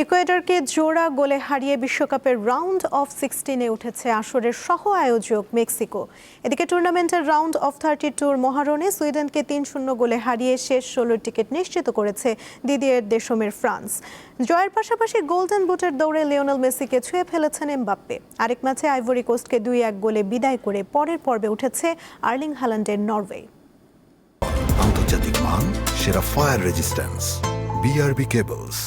ইকুয়েডরকে জোড়া গোলে হারিয়ে বিশ্বকাপের রাউন্ড অফ 16-এ উঠেছে আসরের সহ আয়োজক মেক্সিকো। এদিকে টুর্নামেন্টের রাউন্ড অফ 32-র মহারণে সুইডেনকে 3-0 গোলে হারিয়ে শেষ 16 টিকিট নিশ্চিত করেছে দিদিয়ের দেশমের ফ্রান্স। জয়ের পাশাপাশি গোল্ডেন বুটের দৌড়ে লিওনেল মেসিকে ছুঁয়ে ফেলেছেন এমবাপ্পে। আরেক ম্যাচে আইভরি কোস্টকে 2-1 গোলে বিদায় করে পরের পর্বে উঠেছে আর্লিং হাল্যান্ডের নরওয়ে। আন্তর্জাতিক মান, সেরা ফায়ার রেজিস্ট্যান্স, বিআরবি কেবলস।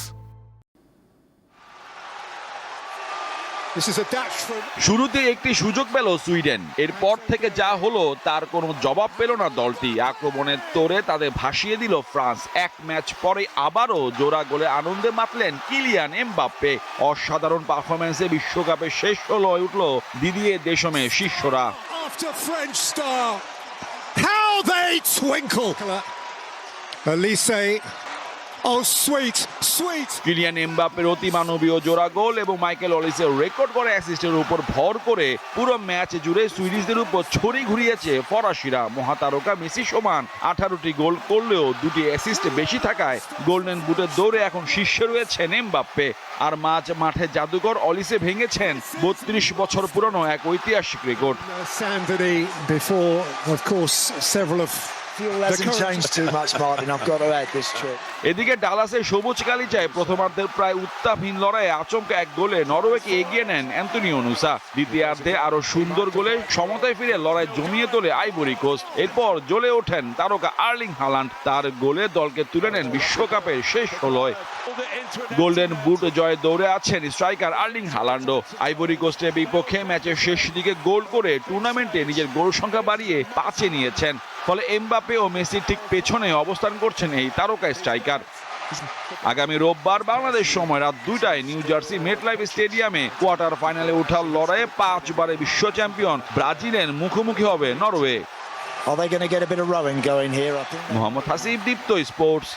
শুরুতে একটি সুযোগ পেল সুইডেন, এরপর থেকে যা হলো তার কোনো জবাব পেল না দলটি। আক্রমণের তোড়ে তাদের ভাসিয়ে দিল ফ্রান্স। এক ম্যাচ পরে আবারও জোড়া গোলে আনন্দে মাতলেন কিলিয়ান এমবাপ্পে। অসাধারণ পারফরম্যান্সে বিশ্বকাপে শেষ হলো উঠল দিদিয়ে দেশমের শিষ্যরা। কিলিয়ান এমবাপ্পের অতিমানবীয় জোড়া গোল এবং মাইকেল অলিসের রেকর্ড করে অ্যাসিস্টের উপর ভর করে পুরো ম্যাচ জুড়ে সুইডিশদের উপর ছড়ি ঘুরিয়েছে ফরাসিরা। মহাতারকা মেসি সমান 18টি গোল করলেও 2টি অ্যাসিস্ট বেশি থাকায় গোল্ডেন বুটের দৌড়ে এখন শীর্ষে রয়েছেন এমবাপ্পে। আর মাঠে জাদুকর অলিসে ভেঙেছেন 32 বছর পুরনো এক ঐতিহাসিক রেকর্ড। এদিকে ডালাসের সবুজ কালিচায় প্রথমার্ধের প্রায় উত্তাপহীন লড়াইয়ে আচমকা এক গোলে নরওয়েকে এগিয়ে নেন অ্যান্তোনিও নুসা। দ্বিতীয়ার্ধে আরো সুন্দর গোলে সমতায় ফিরে লড়াই জমিয়ে তোলে আইভরি কোস্ট। এরপর জ্বলে ওঠেন তারকা আর্লিং হাল্যান্ড। তার গোলে দলকে তুলে নেন বিশ্বকাপের শেষ 16-য়। গোল্ডেন বুট জয়ে দৌড়ে আছেন স্ট্রাইকার আর্লিং হাল্যান্ডও। আইভরি কোস্টের বিপক্ষে ম্যাচের শেষ দিকে গোল করে টুর্নামেন্টে নিজের গোল সংখ্যা বাড়িয়ে 5-এ নিয়েছেন। ফলে এমবাপ্পে ও মেসির ঠিক পেছনে অবস্থান করছেন এই তারকা স্ট্রাইকার। আগামী রোববার বাংলাদেশ সময় রাত 2টায় নিউ জার্সি মেটলাইফ স্টেডিয়ামে কোয়ার্টার ফাইনালে ওঠার লড়াইয়ে 5 বারের বিশ্ব চ্যাম্পিয়ন ব্রাজিলের মুখোমুখি হবে Norway. Are they going to get a bit of rowing going here? Mohammad Hasib, Deepto sports.